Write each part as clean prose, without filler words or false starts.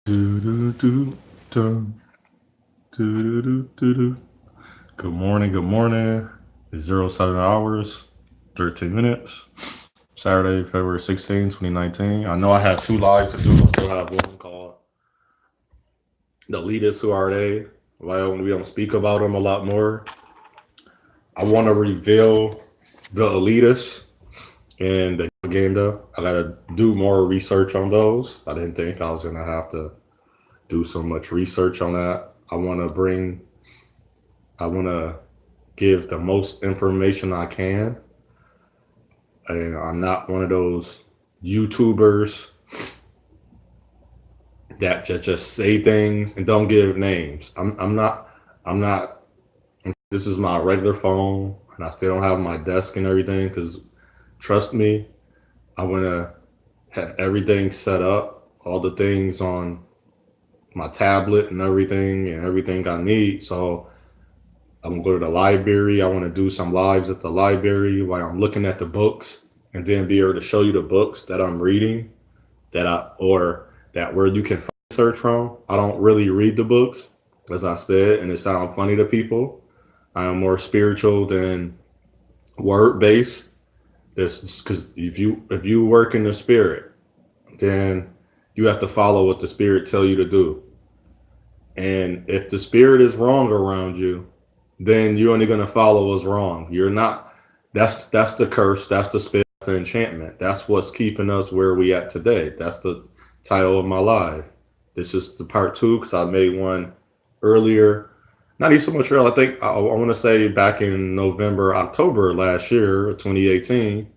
Do, do, do, do, do, do, do, do. Good morning, good morning. It's 07 hours, 13 minutes. Saturday, February 16, 2019. I know I have two lives to do. I still have one called The Leaders Who Are They? Why we don't speak about them a lot more. I want to reveal the elitists and the propaganda. I got to do more research on those. I didn't think I was going to have to do so much research on that. I want to give the most information I can. And I'm not one of those YouTubers that just say things and don't give names. I'm not, this is my regular phone and I still don't have my desk and everything because trust me, I want to have everything set up, all the things on my tablet and everything I need. So I'm gonna go to the library. I want to do some lives at the library while I'm looking at the books, and then be able to show you the books that I'm reading, or that where you can search from. I don't really read the books, as I said, and it sounds funny to people. I am more spiritual than word based. This because if you work in the spirit, then you have to follow what the spirit tell you to do. And if the spirit is wrong around you, then you're only going to follow what's wrong. You're not. That's the curse. That's the spell. That's the enchantment. That's what's keeping us where we at today. That's the title of my live. This is the part two because I made one earlier. Not even so much earlier. I think I want to say back in November, October last year, 2018,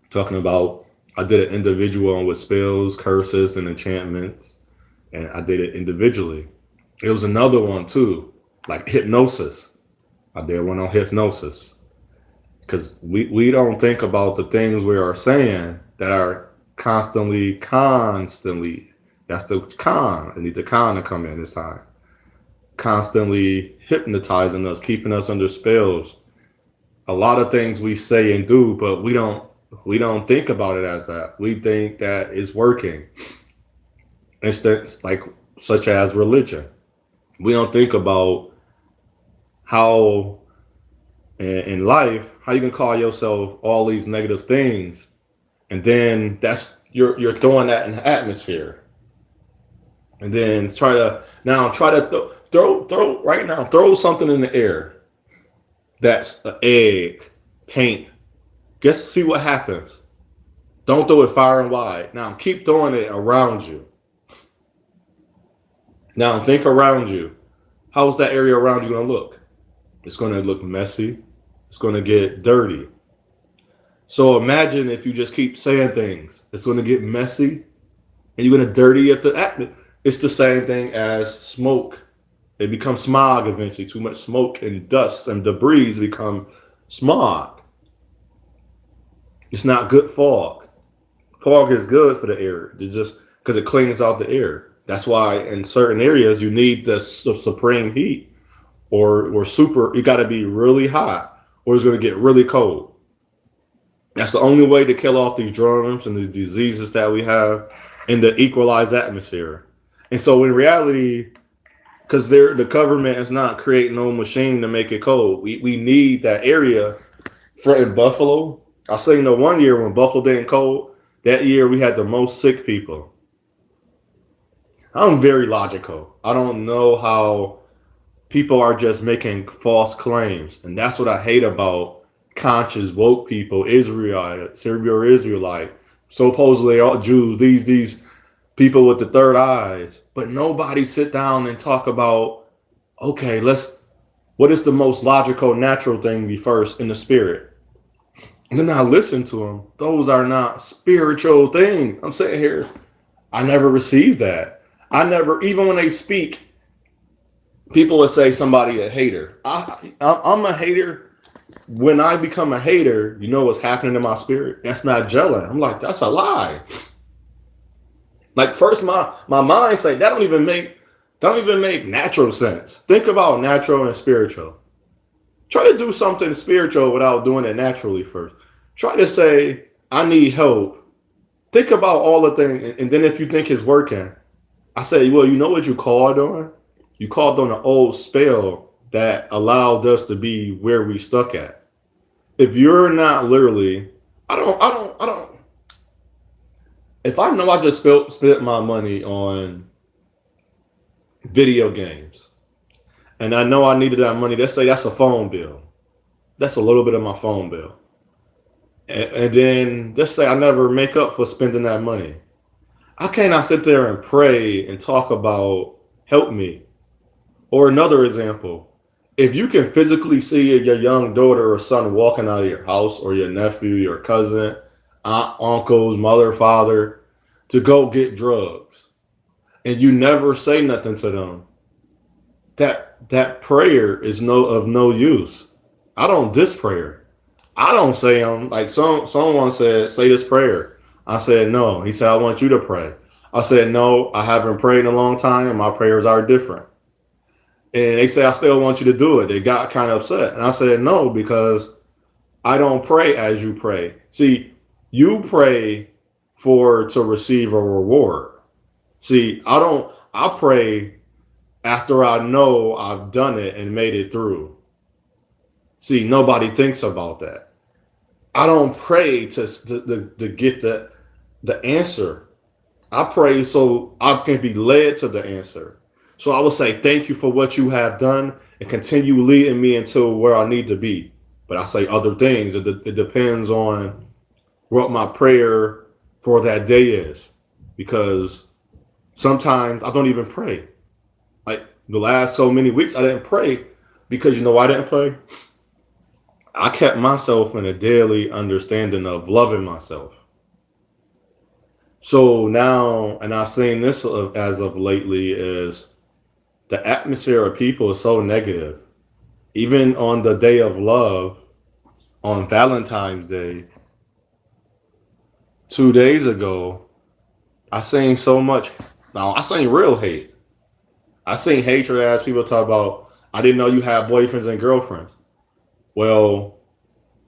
talking about I did an individual one with spells, curses, and enchantments, and I did it individually. It was another one too, like hypnosis. I did one on hypnosis because we don't think about the things we are saying that are constantly. That's the con. I need the con to come in this time. Constantly hypnotizing us, keeping us under spells. A lot of things we say and do, but we don't think about it as that. We think that it's working. Instance like such as religion. We don't think about how in life how you can call yourself all these negative things, and then that's you're throwing that in the atmosphere, and then try to throw right now throw something in the air that's an egg, paint. Just see what happens. Don't throw it far and wide. Now keep throwing it around you. Now think around you. How's that area around you going to look? It's going to look messy. It's going to get dirty. So imagine if you just keep saying things. It's going to get messy and you're going to dirty up the atmosphere. It's the same thing as smoke. It becomes smog eventually. Too much smoke and dust and debris become smog. It's not good fog. Fog is good for the air. It's just because it cleans out the air. That's why in certain areas you need the supreme heat, or super. You got to be really hot, or it's going to get really cold. That's the only way to kill off these germs and these diseases that we have in the equalized atmosphere. And so in reality, because the government is not creating no machine to make it cold, we need that area. For in Buffalo, I say one year when Buffalo didn't cold, that year we had the most sick people. I'm very logical. I don't know how people are just making false claims. And that's what I hate about conscious woke people, Israelite, supposedly all Jews, these people with the third eyes. But nobody sit down and talk about, okay, what is the most logical, natural thing be first in the spirit? And then I listen to them. Those are not spiritual things. I'm sitting here. I never received that. I never, even when they speak, people would say somebody a hater. I'm a hater. When I become a hater, you know what's happening in my spirit? That's not gelling. I'm like, that's a lie. Like first my mind say that don't even make natural sense. Think about natural and spiritual. Try to do something spiritual without doing it naturally first. Try to say, I need help Think about all the things, and then if you think it's working, I say, well, you know what you called on? You called on an old spell that allowed us to be where we stuck at. If you're not literally, I don't. If I know I just spent my money on video games, and I know I needed that money, let's say that's a phone bill. That's a little bit of my phone bill. And then let's say I never make up for spending that money. I cannot sit there and pray and talk about help me. Or another example, if you can physically see your young daughter or son walking out of your house, or your nephew, your cousin, aunt, uncles, mother, father, to go get drugs, and you never say nothing to them, that prayer is of no use. I don't diss prayer. I don't say them like someone said, say this prayer. I said no. He said, I want you to pray. I said no, I haven't prayed in a long time and my prayers are different. And they say I still want you to do it. They got kind of upset. And I said no, because I don't pray as you pray. See, you pray for to receive a reward. See, I pray after I know I've done it and made it through. See, nobody thinks about that. I don't pray to get the answer. I pray so I can be led to the answer. So I will say thank you for what you have done and continue leading me into where I need to be. But I say other things. It depends on what my prayer for that day is, because sometimes I don't even pray. Like the last so many weeks, I didn't pray because you know why I didn't pray? I kept myself in a daily understanding of loving myself. So now, and I've seen this as of lately, is the atmosphere of people is so negative. Even on the day of love, on Valentine's Day, 2 days ago, I seen so much. Now I seen real hate. I seen hatred as people talk about. I didn't know you had boyfriends and girlfriends. Well,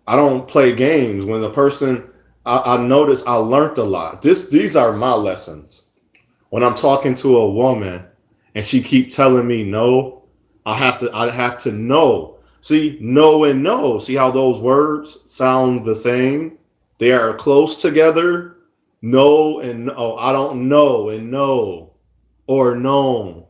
I don't play games. When the person, I noticed I learned a lot. These are my lessons. When I'm talking to a woman and she keep telling me no, I have to know. See, no and no. See how those words sound the same? They are close together. No and no. I don't know and no, or no.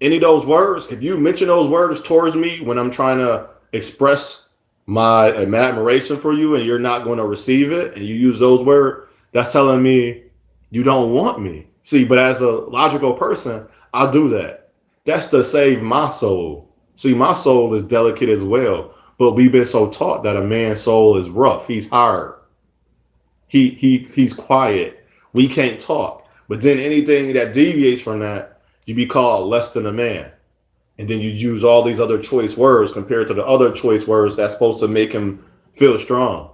Any of those words, if you mention those words towards me when I'm trying to express my admiration for you and you're not going to receive it, and you use those words, that's telling me you don't want me. See, but as a logical person, I do that. That's to save my soul. See, my soul is delicate as well, but we've been so taught that a man's soul is rough. He's hard. He's quiet. We can't talk. But then anything that deviates from that, you be called less than a man. And then you use all these other choice words compared to the other choice words that's supposed to make him feel strong.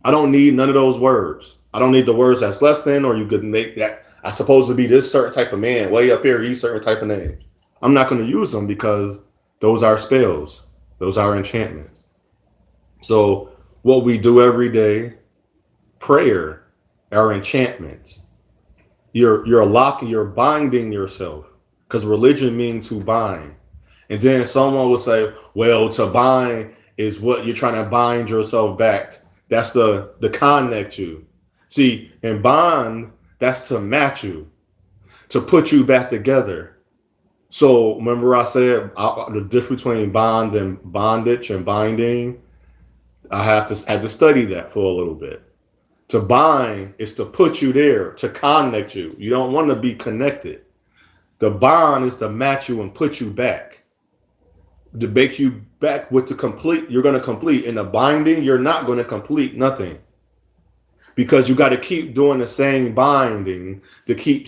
I don't need none of those words. I don't need the words that's less than, or you could make that I supposed to be this certain type of man way up here, these certain type of names. I'm not going to use them because those are spells. Those are enchantments. So what we do every day, prayer, are enchantments. You're locking, you're binding yourself, because religion means to bind. And then someone will say, well, to bind is what you're trying to bind yourself back. That's the connect you. See, and bond, that's to match you, to put you back together. So remember I said the difference between bond and bondage and binding. I had to study that for a little bit. To bind is to put you there, to connect you. You don't want to be connected. The bond is to match you and put you back, to make you back with the complete. You're going to complete. In the binding, you're not going to complete nothing, because you got to keep doing the same binding to keep.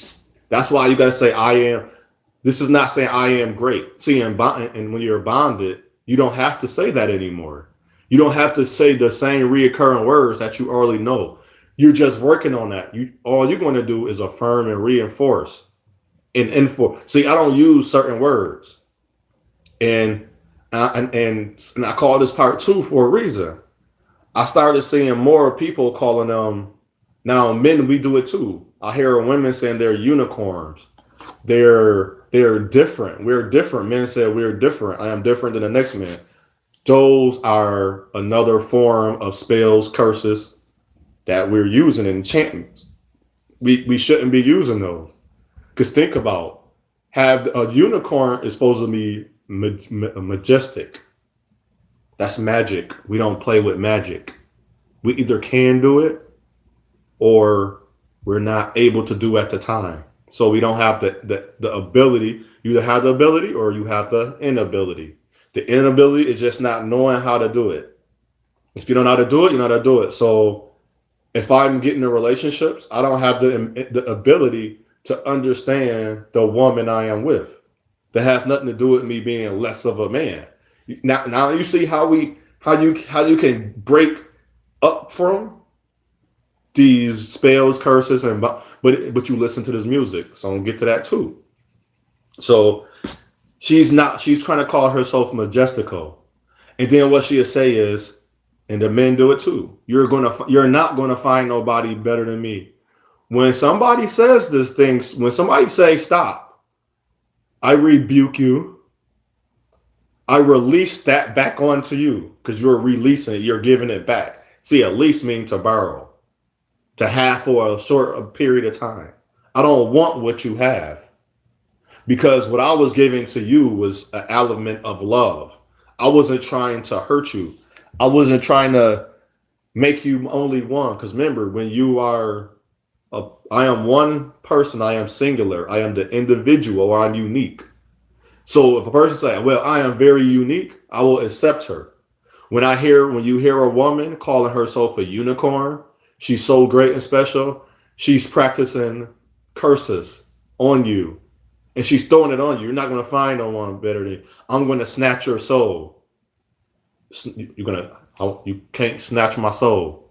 That's why you got to say, I am. This is not saying I am great. See, and when you're bonded, you don't have to say that anymore. You don't have to say the same reoccurring words that you already know. You're just working on that. All you're going to do is affirm and reinforce and enforce. See, I don't use certain words, and I call this part two for a reason. I started seeing more people calling them Now, men, we do it too. I hear women saying they're unicorns. They're different. We're different. Men say we're different. I am different than the next man. Those are another form of spells, curses that we're using in enchantments. We shouldn't be using those. Because think about, have a unicorn is supposed to be majestic. That's magic. We don't play with magic. We either can do it or we're not able to do at the time. So we don't have the ability. You either have the ability or you have the inability. The inability is just not knowing how to do it. If you don't know how to do it, you know how to do it. So if I'm getting in relationships, I don't have the ability to understand the woman I am with. That has nothing to do with me being less of a man. Now you see how you can break up from these spells, curses, and but you listen to this music. So I'm gonna get to that too. So she's trying to call herself majestical, and then what she'll say is, and the men do it too. You're not gonna find nobody better than me. When somebody says this thing, when somebody say stop, I rebuke you. I release that back onto you because you're releasing it. You're giving it back. See, at least mean to borrow, to have for a short period of time. I don't want what you have because what I was giving to you was an element of love. I wasn't trying to hurt you. I wasn't trying to make you only one. Because remember, when you are, I am one person, I am singular, I am the individual, or I'm unique. So if a person say, well, I am very unique, I will accept her. When you hear a woman calling herself a unicorn, she's so great and special, she's practicing curses on you. And she's throwing it on you. You're not going to find no one better than you. I'm going to snatch your soul. You can't snatch my soul.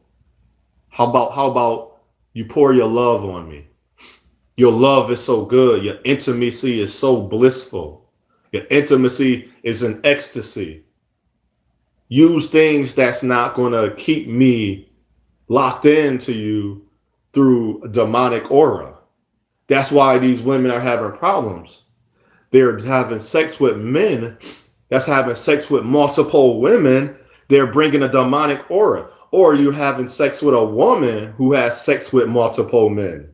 How about you pour your love on me? Your love is so good. Your intimacy is so blissful. Your intimacy is an ecstasy. Use things that's not going to keep me locked into you through a demonic aura. That's why these women are having problems. They're having sex with men that's having sex with multiple women. They're bringing a demonic aura. Or you're having sex with a woman who has sex with multiple men.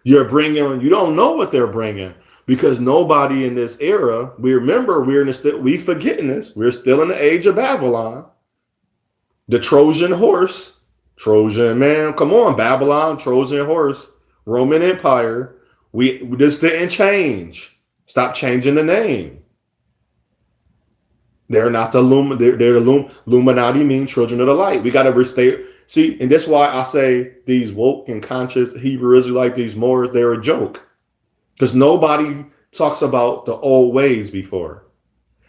You don't know what they're bringing because nobody in this era, we forgetting this. We're still in the age of Babylon. The Trojan horse, Trojan man, come on, Babylon, Trojan horse, Roman Empire. We this didn't change. Stop changing the name. They're not the Illuminati mean children of the light. We got to restate. See, and that's why I say these woke and conscious Hebrew Israelites, these Moors, they're a joke. Because nobody talks about the old ways before.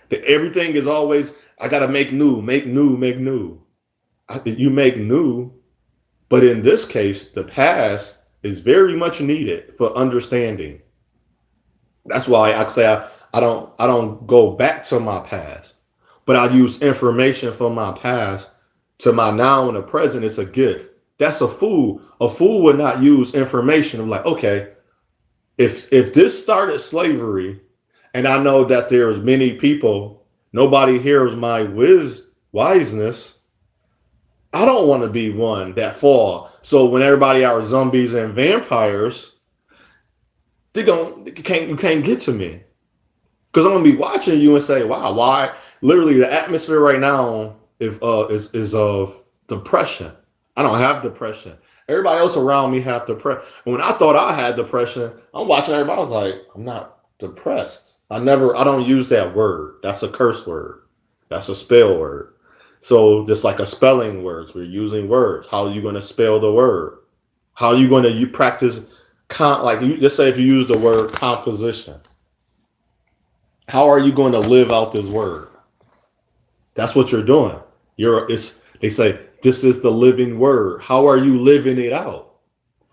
That everything is always, I got to make new, make new, make new. You make new, but in this case, the past is very much needed for understanding. That's why I say I don't go back to my past, but I use information from my past to my now and the present. It's a gift. That's a fool. A fool would not use information. I'm like, okay, if this started slavery, and I know that there's many people, nobody hears my wiseness. I don't want to be one that fall. So when everybody are zombies and vampires, you can't get to me. Because I'm gonna be watching you and say, wow, why? Literally, the atmosphere right now is of depression. I don't have depression. Everybody else around me have depression. And when I thought I had depression, I'm watching everybody. I was like, I'm not depressed. I don't use that word. That's a curse word. That's a spell word. So just like a spelling words, we're using words. How are you going to spell the word? How are you going to practice? Let's say if you use the word composition. How are you going to live out this word? That's what you're doing. They say this is the living word. How are you living it out?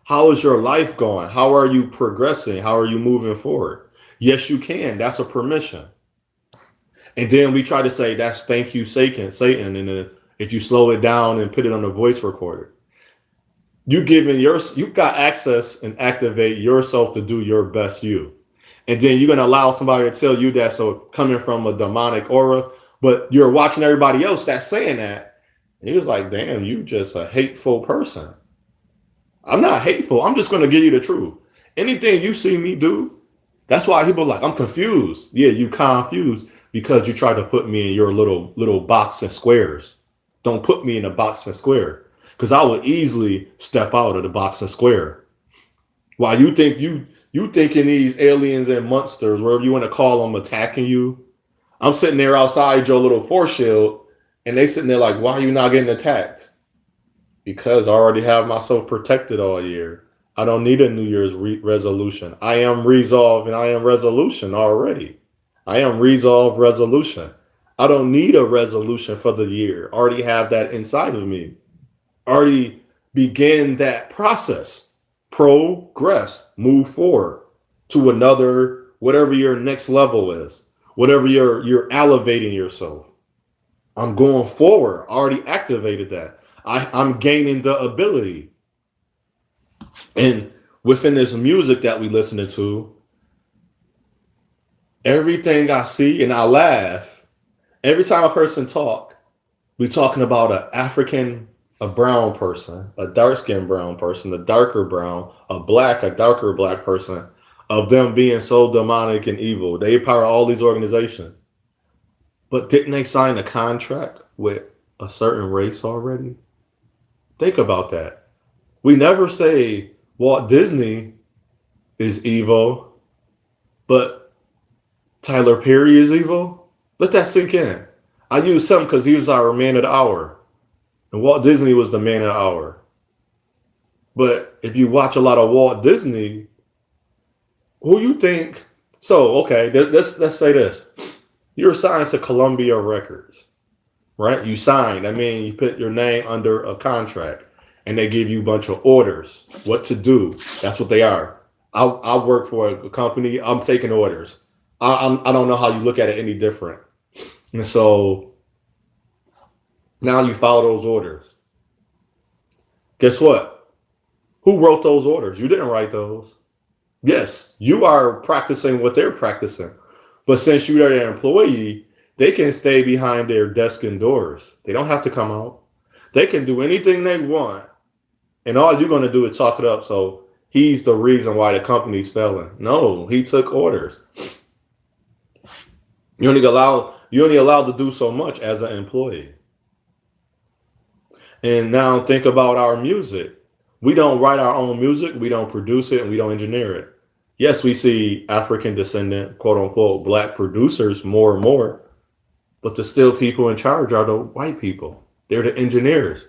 How is your life going? How are you progressing? How are you moving forward? Yes, you can. That's a permission. And then we try to say that's thank you, Satan. And then if you slow it down and put it on the voice recorder, you got access and activate yourself to do your best you. And then you're gonna allow somebody to tell you that, so coming from a demonic aura, but you're watching everybody else that's saying that. And he was like, damn, you just a hateful person. I'm not hateful. I'm just gonna give you the truth. Anything you see me do, that's why people are like, I'm confused. Yeah, you confused because you try to put me in your little box and squares. Don't put me in a box and square. Because I would easily step out of the box and square. While you thinking these aliens and monsters, whatever you want to call them, attacking you. I'm sitting there outside your little force shield, and they sitting there like, why are you not getting attacked? Because I already have myself protected all year. I don't need a New Year's resolution. I am resolve and I am resolution already. I am resolve resolution. I don't need a resolution for the year. I already have that inside of me. Already begin that process. Progress. Move forward to another, whatever your next level is. Whatever you're elevating yourself. I'm going forward. I already activated that. I'm gaining the ability. And within this music that we listening to, everything I see and I laugh. Every time a person talk, we talking about an African, a brown person, a dark skinned brown person, a darker brown, a darker black person, of them being so demonic and evil. They power all these organizations. But didn't they sign a contract with a certain race already? Think about that. We never say Walt Disney is evil, but Tyler Perry is evil. Let that sink in. I use him because he was our man of the hour. And Walt Disney was the man of the hour. But if you watch a lot of Walt Disney, who you think? So, okay, let's say this. You're signed to Columbia Records, right? You signed. I mean, you put your name under a contract and they give you a bunch of orders, what to do. That's what they are. I work for a company. I'm taking orders. I don't know how you look at it any different. And so now you follow those orders. Guess what? Who wrote those orders? You didn't write those. Yes, you are practicing what they're practicing. But since you're their employee, they can stay behind their desk and doors. They don't have to come out. They can do anything they want. And all you're going to do is talk it up. So he's the reason why the company's failing. No, he took orders. You're only allowed to do so much as an employee. And now think about our music. We don't write our own music. We don't produce it and we don't engineer it. Yes, we see African descendant, quote unquote, black producers more and more, but the still people in charge are the white people. They're the engineers.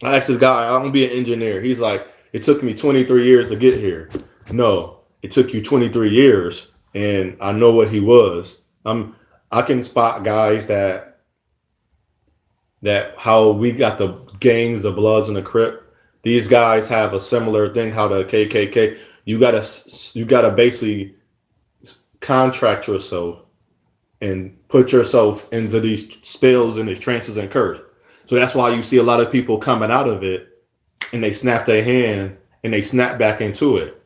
I asked this guy, I'm gonna be an engineer. He's like, it took me 23 years to get here. No, it took you 23 years, and I know what he was. I can spot guys that how we got the gangs, the Bloods, and the Crip. These guys have a similar thing. How the KKK. You gotta basically contract yourself and put yourself into these spells and these trances and curse. So that's why you see a lot of people coming out of it and they snap their hand and they snap back into it,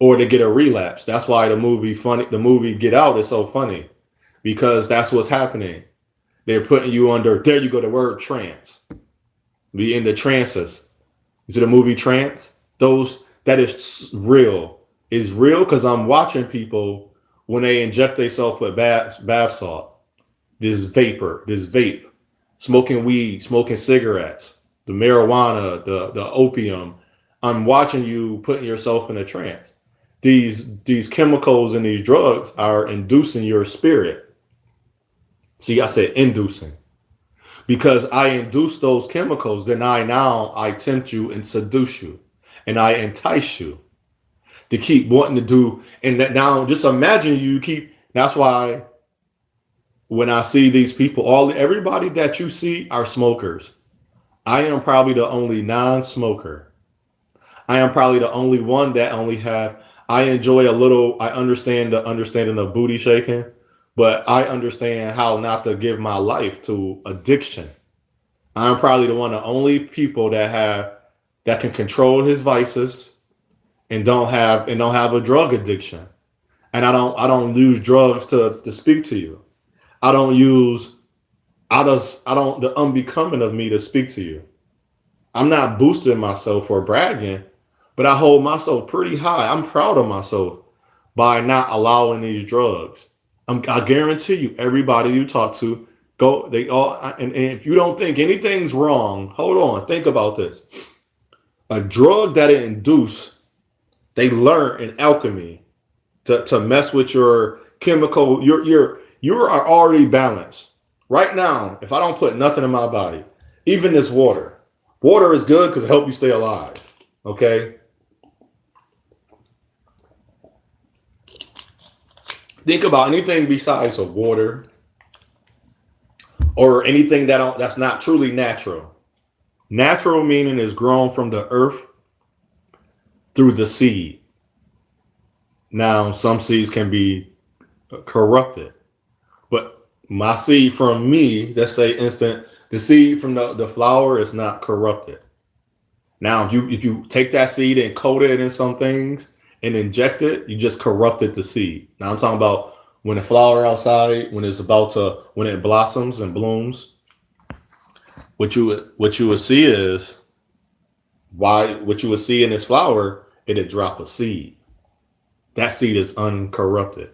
or they get a relapse. That's why the movie Get Out is so funny, because that's what's happening. They're putting you under, there you go, the word trance. Be in the trances. Is it a movie Trance? That is real. It's real because I'm watching people when they inject themselves with bath salt, this vape, smoking weed, smoking cigarettes, the marijuana, the opium. I'm watching you putting yourself in a trance. These chemicals and these drugs are inducing your spirit. See, I said inducing. Because I induce those chemicals, then I tempt you and seduce you. And I entice you to keep wanting to do. And that now just imagine that's why when I see these people, everybody that you see are smokers. I am probably the only non-smoker. I am probably the only one that I enjoy I understand the understanding of booty shaking, but I understand how not to give my life to addiction. I'm probably the only people that have that can control his vices and don't have a drug addiction. And I don't use drugs to speak to you. I don't use I don't the unbecoming of me to speak to you. I'm not boosting myself or bragging, but I hold myself pretty high. I'm proud of myself by not allowing these drugs. I guarantee you, everybody you talk to, go. They all, and if you don't think anything's wrong, hold on. Think about this. A drug that it induce, they learn in alchemy to mess with your chemical. You are already balanced right now. If I don't put nothing in my body, even this water, water is good because it helps you stay alive. Okay, think about anything besides of water or anything that's not truly natural. Natural meaning is grown from the earth through the seed. Now, some seeds can be corrupted, but my seed from me, let's say instant, the seed from the flower is not corrupted. Now, if you take that seed and coat it in some things and inject it, you just corrupted the seed. Now I'm talking about when the flower outside, when it blossoms and blooms, what you would see is what you would see in this flower, it'd drop a seed. That seed is uncorrupted.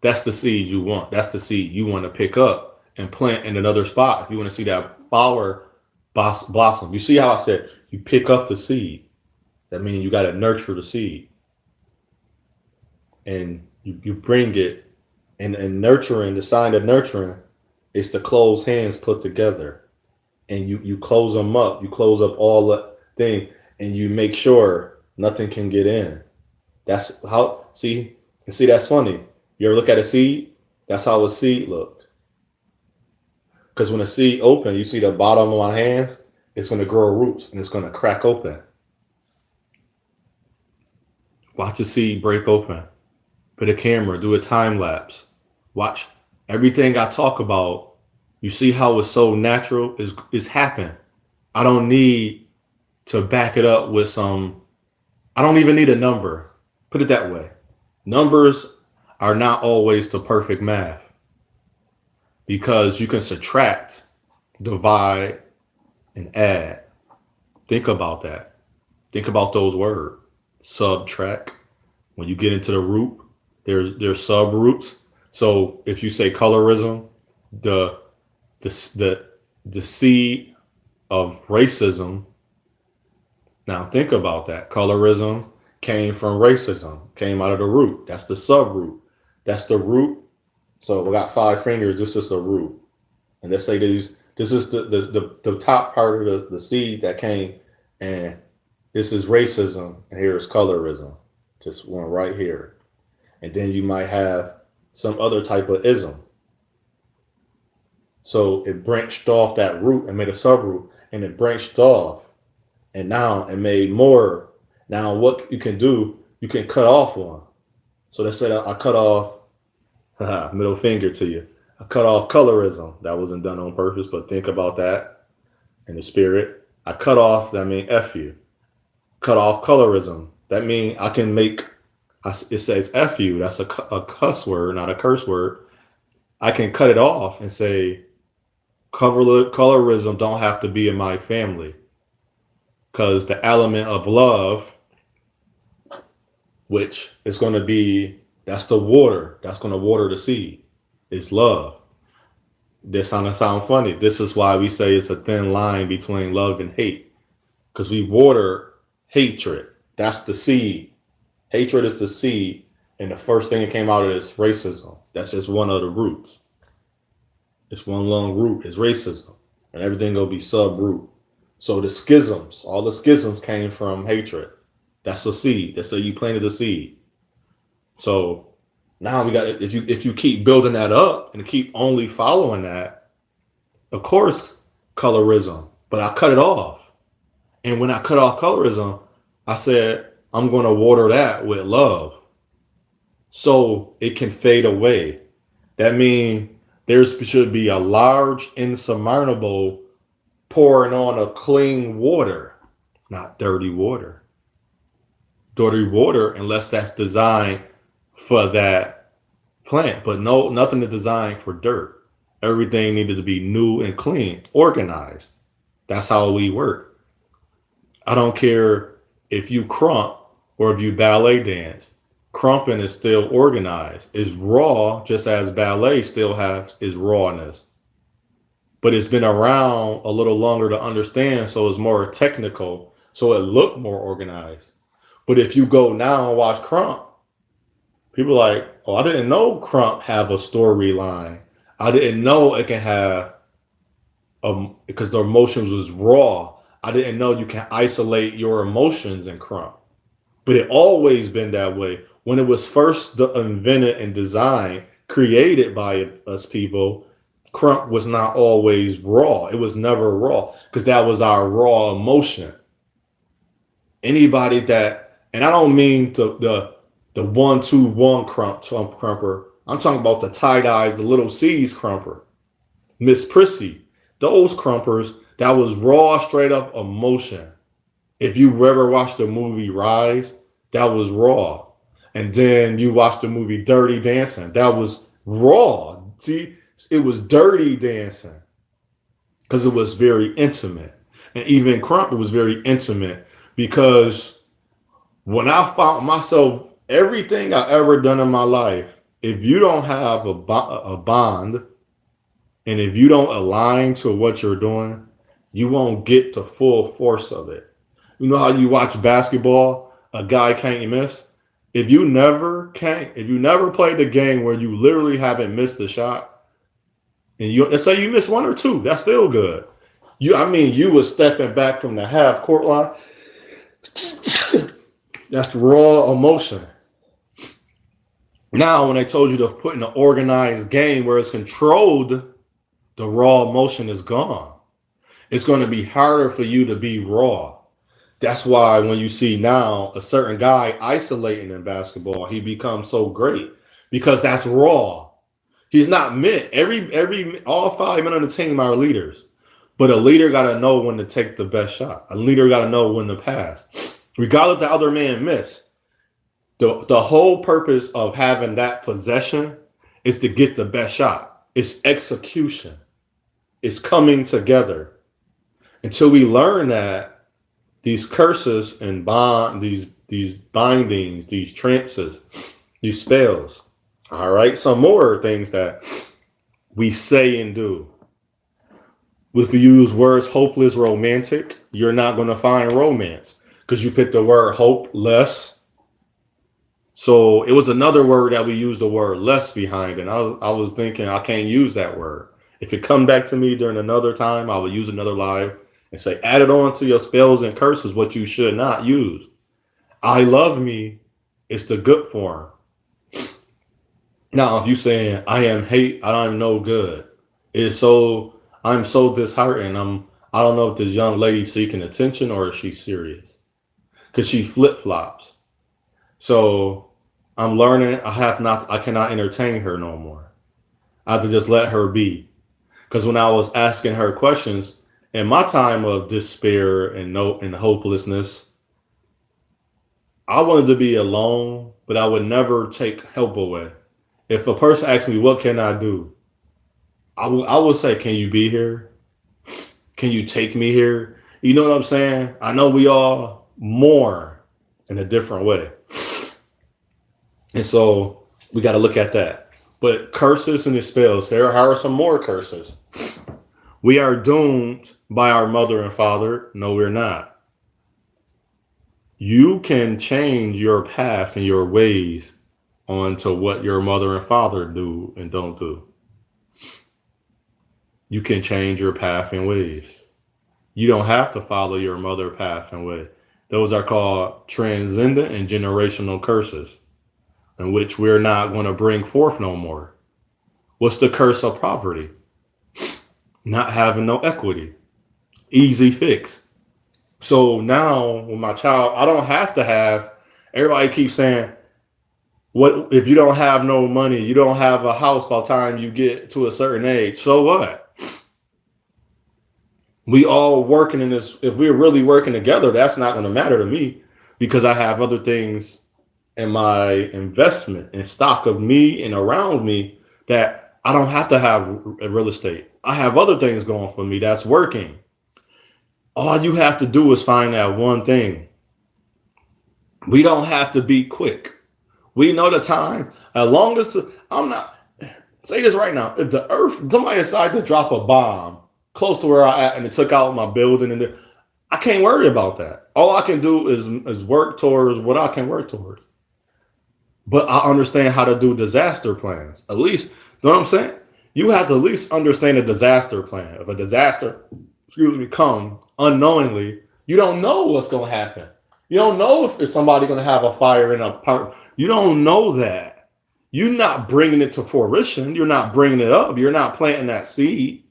That's the seed you want. That's the seed you want to pick up and plant in another spot. If you want to see that flower blossom, you see how I said you pick up the seed. That means you got to nurture the seed and you bring it and nurturing. The sign of nurturing is to close hands put together, and you close them up. You close up all the thing, and you make sure nothing can get in. That's how. See, that's funny. You ever look at a seed? That's how a seed looked. Because when a seed open, you see the bottom of my hands. It's going to grow roots and it's going to crack open. Watch the seed break open. Put a camera, do a time lapse. Watch everything I talk about. You see how it's so natural is happen. I don't need to back it up with some. I don't even need a number. Put it that way. Numbers are not always the perfect math because you can subtract, divide, and add. Think about that. Think about those words. Subtract. When you get into the root, there's sub roots. So if you say colorism, the the seed of racism. Now think about that. Colorism came from racism, came out of the root. That's the sub root. That's the root. So we got 5 fingers. This is the root. And let's say this is the top part of the seed that came, and this is racism, and here is colorism. Just one right here. And then you might have some other type of ism. So it branched off that root and made a subroot, and it branched off, and now it made more. Now what you can do, you can cut off one. So let's say that I cut off, middle finger to you. I cut off colorism. That wasn't done on purpose, but think about that in the spirit. I cut off, that means F you. Cut off colorism. That means I can make, it says F you. That's a cuss word, not a curse word. I can cut it off and say, colorism don't have to be in my family. Because the element of love, which is going to be, that's the water. That's going to water the seed. It's love. This gonna sound funny. This is why we say it's a thin line between love and hate. Because we water hatred. That's the seed. Hatred is the seed. And the first thing that came out of it is racism. That's just one of the roots. It's one long root. It's racism. And everything gonna be sub root. So the schisms, all the schisms came from hatred. That's a seed. That's how you planted the seed. So now we got, if you keep building that up and keep only following that, of course, colorism. But I cut it off. And when I cut off colorism, I said, I'm going to water that with love so it can fade away. That means there should be a large, insurmountable pouring on of clean water. not dirty water. Dirty water, unless that's designed for that plant, but no, nothing is designed for dirt. Everything needed to be new and clean, organized. That's how we work. I don't care if you crump or if you ballet dance. Crumping is still organized. It's raw, just as ballet still has its rawness. But it's been around a little longer to understand, so it's more technical, so it looked more organized. But if you go now and watch Crump, people are like, oh, I didn't know Crump have a storyline. I didn't know it can have because the emotions was raw. I didn't know you can isolate your emotions in Crump. But it always been that way. When it was first invented and designed, created by us people, Crump was not always raw. It was never raw because that was our raw emotion. Anybody that, and I don't mean the 1-2-1 crumper. I'm talking about the tight eyes, the little C's crumper, Miss Prissy, those crumpers. That was raw, straight up emotion. If you ever watched the movie Rise, that was raw. And then you watched the movie Dirty Dancing, that was raw. See, it was dirty dancing because it was very intimate. And even Crump, it was very intimate because when I found myself, everything I ever done in my life, if you don't have a bond and if you don't align to what you're doing, you won't get the full force of it. You know how you watch basketball, a guy can't miss? If you never played the game where you literally haven't missed a shot, and let's say you miss one or two, that's still good. You were stepping back from the half court line. That's raw emotion. Now, when they told you to put in an organized game where it's controlled, the raw emotion is gone. It's going to be harder for you to be raw. That's why when you see now a certain guy isolating in basketball, he becomes so great because that's raw. He's not meant. All 5 men on the team are leaders, but a leader got to know when to take the best shot. A leader got to know when to pass, regardless the other man miss. The whole purpose of having that possession is to get the best shot. It's execution. It's coming together. Until we learn that, these curses and these bindings, these trances, these spells. All right, some more things that we say and do. If you use words hopeless, romantic, you're not going to find romance because you picked the word hopeless. So it was another word that we used the word less behind, and I was thinking I can't use that word. If it come back to me during another time, I will use another live and say, add it on to your spells and curses, what you should not use. I love me, it's the good form. Now, if you saying I am hate, I'm no good. I'm so disheartened. I don't know if this young lady seeking attention or if she's serious. Cause she flip flops. So I'm learning I cannot entertain her no more. I have to just let her be. Cause when I was asking her questions in my time of despair and hopelessness, I wanted to be alone, but I would never take help away. If a person asks me, what can I do? I would say, can you be here? Can you take me here? You know what I'm saying? I know we all mourn in a different way. And so we got to look at that. But curses and the spells, here are some more curses. We are doomed by our mother and father. No, we're not. You can change your path and your ways onto what your mother and father do and don't do. You can change your path and ways. You don't have to follow your mother path and way. Those are called transcendent and generational curses, in which we're not going to bring forth no more. What's the curse of poverty? Not having no equity. Easy fix. So now with my child, I don't have to have, everybody keeps saying, what if you don't have no money, you don't have a house by the time you get to a certain age, so what? We all working in this. If we're really working together, that's not going to matter to me because I have other things in my investment and stock of me and around me that I don't have to have real estate. I have other things going for me that's working. All you have to do is find that one thing. We don't have to be quick. We know the time. As long as I'm not say this right now. If the earth somebody decided to drop a bomb close to where I at and it took out my building I can't worry about that. All I can do is work towards what I can work towards. But I understand how to do disaster plans. At least, you know what I'm saying? You have to at least understand a disaster plan. If a disaster, excuse me, come unknowingly, you don't know what's going to happen. You don't know if somebody going to have a fire in a apartment. You don't know that. You're not bringing it to fruition. You're not bringing it up. You're not planting that seed.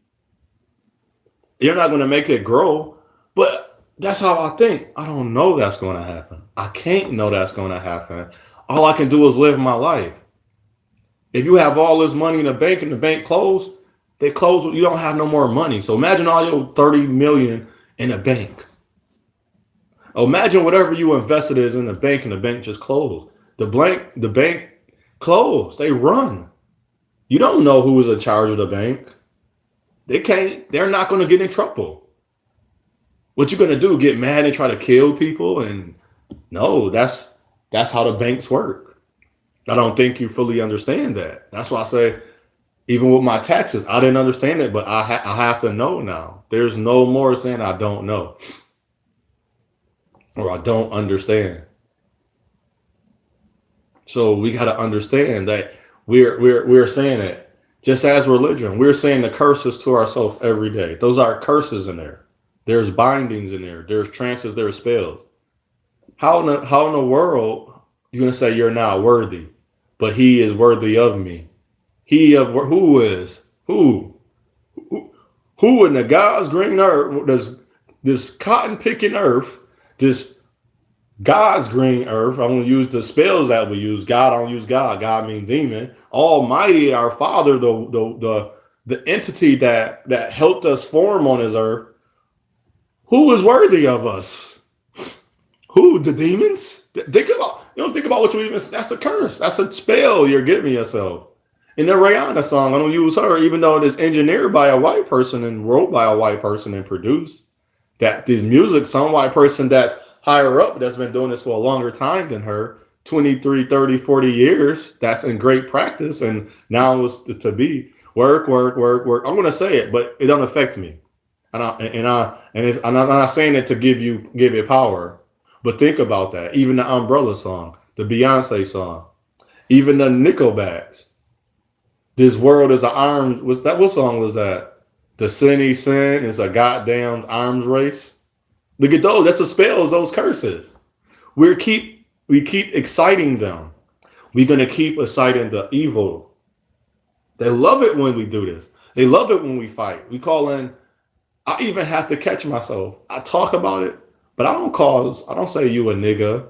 You're not going to make it grow. But that's how I think. I don't know that's going to happen. I can't know that's going to happen. All I can do is live my life. If you have all this money in the bank and the bank closed, they close. You don't have no more money. So imagine all your 30 million in a bank. Imagine whatever you invested is in the bank and the bank just closed. The bank closed. They run. You don't know who is in charge of the bank. They're not going to get in trouble. What you going to do? Get mad and try to kill people? And no, that's how the banks work. I don't think you fully understand that. That's why I say, even with my taxes, I didn't understand it, but I have to know now. There's no more saying I don't know or I don't understand. So we got to understand that we're saying it just as religion. We're saying the curses to ourselves every day. Those are curses in there. There's bindings in there. There's trances. There's spells. How in the world you gonna say you're not worthy, but He is worthy of me? He of who is who in the God's green earth, this cotton picking earth, this God's green earth. I'm gonna use the spells that we use. God, I don't use God. God means demon. Almighty, our Father, the entity that helped us form on His earth. Who is worthy of us? Who? The demons? Think about you don't think about what you even. That's a curse. That's a spell you're giving yourself. In the Rihanna song, I don't use her, even though it is engineered by a white person and wrote by a white person and produced. That this music, some white person that's higher up that's been doing this for a longer time than her, 23, 30, 40 years, that's in great practice. And now it's to be work, work, work, work. I'm gonna say it, but it don't affect me. I'm not saying it to give it power. But think about that. Even the Umbrella song, the Beyonce song, even the Nickelbacks. This world is an arms. What song was that? The Sinny Sin is a goddamn arms race. Look at those. That's the spells. Those curses. We keep exciting them. We're gonna keep exciting the evil. They love it when we do this. They love it when we fight. We call in. I even have to catch myself. I talk about it, but I don't say you a nigga.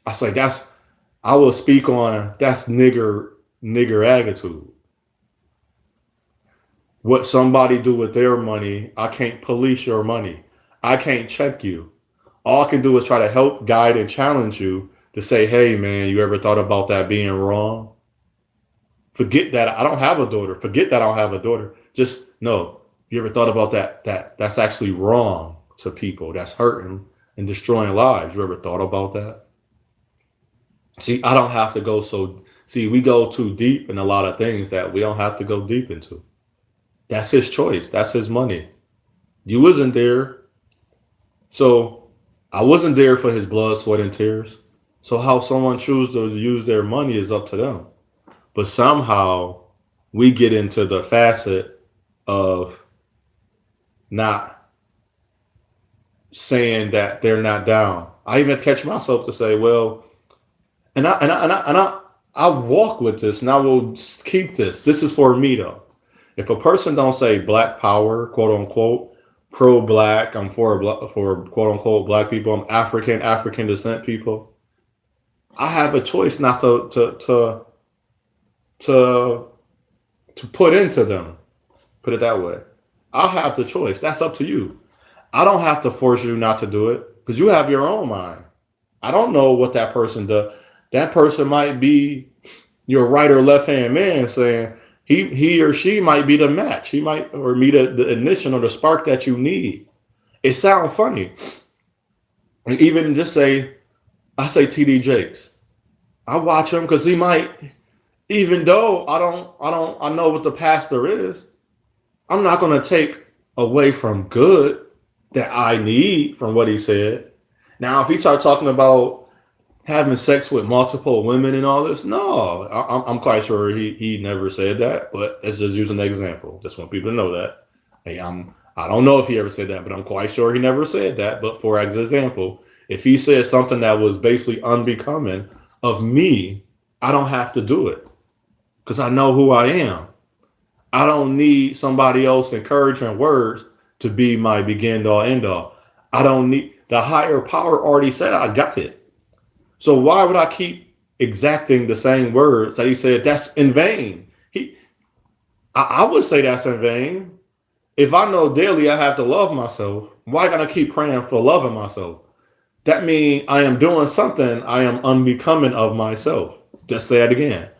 I say I will speak on that's nigger attitude. What somebody do with their money, I can't police your money. I can't check you. All I can do is try to help, guide, and challenge you to say, hey man, you ever thought about that being wrong? Forget that I don't have a daughter. Forget that I don't have a daughter. Just no. You ever thought about that's actually wrong to people? That's hurting and destroying lives. You ever thought about that? See, I don't have to go so. See, we go too deep in a lot of things that we don't have to go deep into. That's his choice. That's his money. You wasn't there, so I wasn't there for his blood, sweat, and tears. So how someone chooses to use their money is up to them. But somehow we get into the facet of not saying that they're not down. I even catch myself to say, well, I walk with this, and I will keep this. This is for me though. If a person don't say Black Power, quote unquote, pro Black, I'm for quote unquote Black people. I'm African descent people. I have a choice not to put into them. Put it that way. I'll have the choice. That's up to you. I don't have to force you not to do it because you have your own mind. I don't know what that person does. That person might be your right or left hand man saying he or she might be the match. He might or be the ignition or the spark that you need. It sounds funny. And even just say, I say TD Jakes. I watch him because he might, even though I know what the pastor is, I'm not going to take away from good that I need from what he said. Now, if he start talking about having sex with multiple women and all this, no, I'm quite sure he never said that. But let's just use an example. Just want people to know that. Hey, I don't know if he ever said that, but I'm quite sure he never said that. But for example, if he said something that was basically unbecoming of me, I don't have to do it because I know who I am. I don't need somebody else encouraging words to be my begin all end all. I don't need the higher power already said I got it. So why would I keep exacting the same words that he said? That's in vain. I would say that's in vain. If I know daily I have to love myself, why gotta keep praying for loving myself? That means I am doing something I am unbecoming of myself. Just say it again.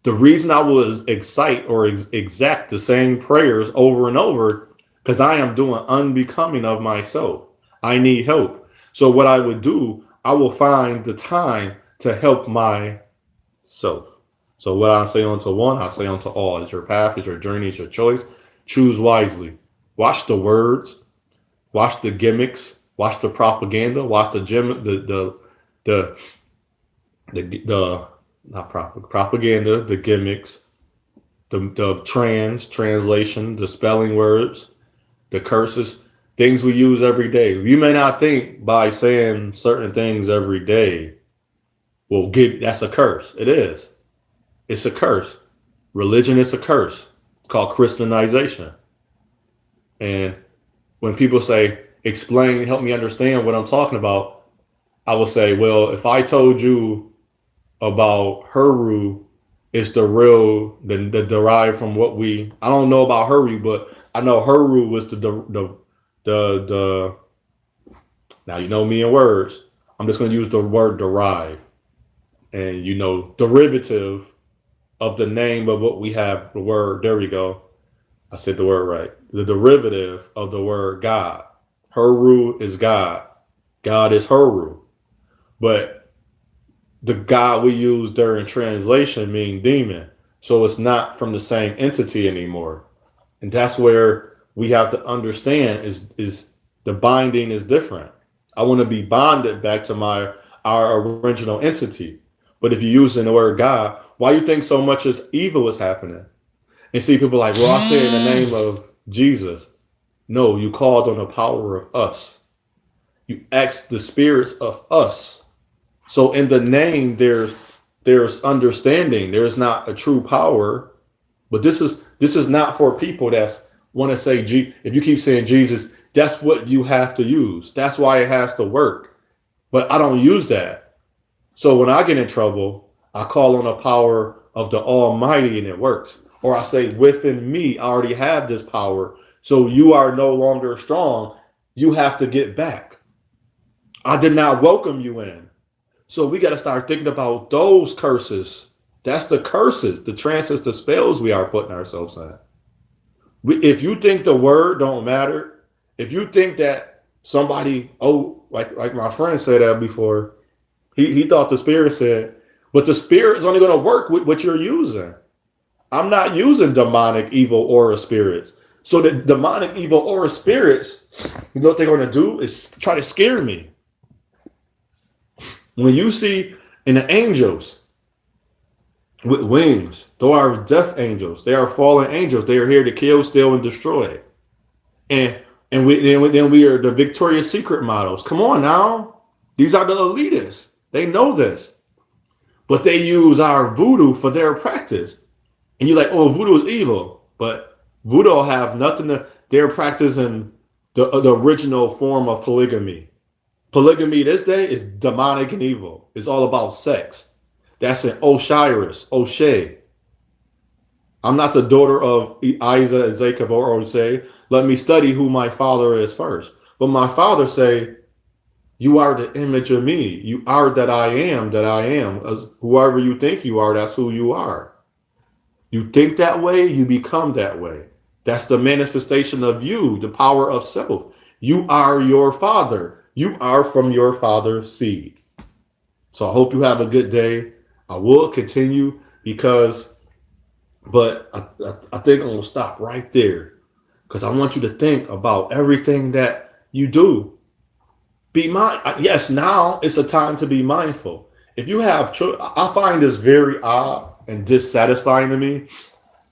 The reason I was excite or exact the same prayers over and over, because I am doing unbecoming of myself. I need help. So what I would do, I will find the time to help myself. So what I say unto one, I say unto all. It's your path, it's your journey, it's your choice. Choose wisely. Watch the words, watch the gimmicks, watch the propaganda, watch the not propaganda, the gimmicks, the translation, the spelling words, the curses, things we use every day. You may not think by saying certain things every day will get that's a curse. It is. It's a curse. Religion is a curse. It's called Christianization. And when people say, explain, help me understand what I'm talking about, I will say, well, if I told you about Heru, it's the derived from what I don't know about Heru, but I know Heru was the now you know me in words. I'm just going to use the word derive and derivative of the name of what we have. The word, there we go. I said the word right. The derivative of the word God. Heru is God. God is Heru. But the God we use during translation mean demon. So it's not from the same entity anymore. And that's where we have to understand is the binding is different. I want to be bonded back to our original entity. But if you're using the word God, why you think so much is evil is happening? And see people like, well, I say in the name of Jesus. No, you called on the power of us. You asked the spirits of us. So in the name, there's understanding. There's not a true power. But this is not for people that's want to say, if you keep saying Jesus, that's what you have to use. That's why it has to work. But I don't use that. So when I get in trouble, I call on the power of the Almighty and it works. Or I say, within me, I already have this power. So you are no longer strong. You have to get back. I did not welcome you in. So we got to start thinking about those curses. That's the curses, the trances, the spells we are putting ourselves in. If you think the word don't matter, if you think that somebody, like my friend said that before, he thought the spirit said, but the spirit is only going to work with what you're using. I'm not using demonic evil aura spirits. So the demonic evil aura spirits, you know what they're going to do is try to scare me. When you see in the angels with wings, they are death angels. They are fallen angels. They are here to kill, steal, and destroy. And we are the Victoria's Secret models. Come on now. These are the elitists. They know this. But they use our voodoo for their practice. And you're like, oh, voodoo is evil. But voodoo have nothing they're practicing the original form of polygamy. Polygamy this day is demonic and evil. It's all about sex. That's an Osiris, O'Shea. I'm not the daughter of Isaac, Jacob, or Osei. Let me study who my father is first. But my father say, you are the image of me. You are that I am, that I am. As whoever you think you are, that's who you are. You think that way, you become that way. That's the manifestation of you, the power of self. You are your father. You are from your father's seed. So I hope you have a good day. I will continue because, but I think I'm going to stop right there because I want you to think about everything that you do. Be mind. Yes, now it's a time to be mindful. If you have children, I find this very odd and dissatisfying to me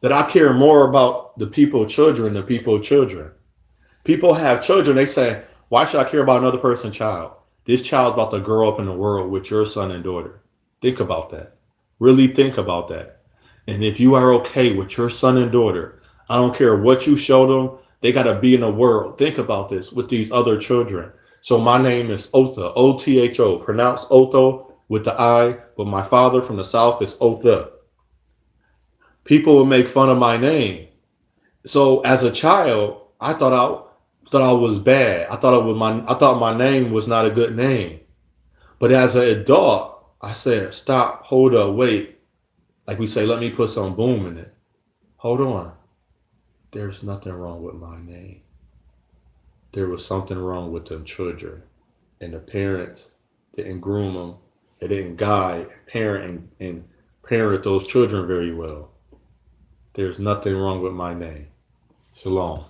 that I care more about the people children than people children. People have children, they say, why should I care about another person's child? This child's about to grow up in the world with your son and daughter. Think about that. Really think about that. And if you are okay with your son and daughter, I don't care what you show them, they got to be in the world. Think about this with these other children. So my name is Otha, Otho, pronounced Otho with the I, but my father from the south is Otha. People will make fun of my name. So as a child, I thought I was bad. I thought my name was not a good name. But as an adult, I said, stop, hold up, wait. Like we say, let me put some boom in it. Hold on. There's nothing wrong with my name. There was something wrong with them children. And the parents didn't groom them. They didn't guide, and parent those children very well. There's nothing wrong with my name. Shalom.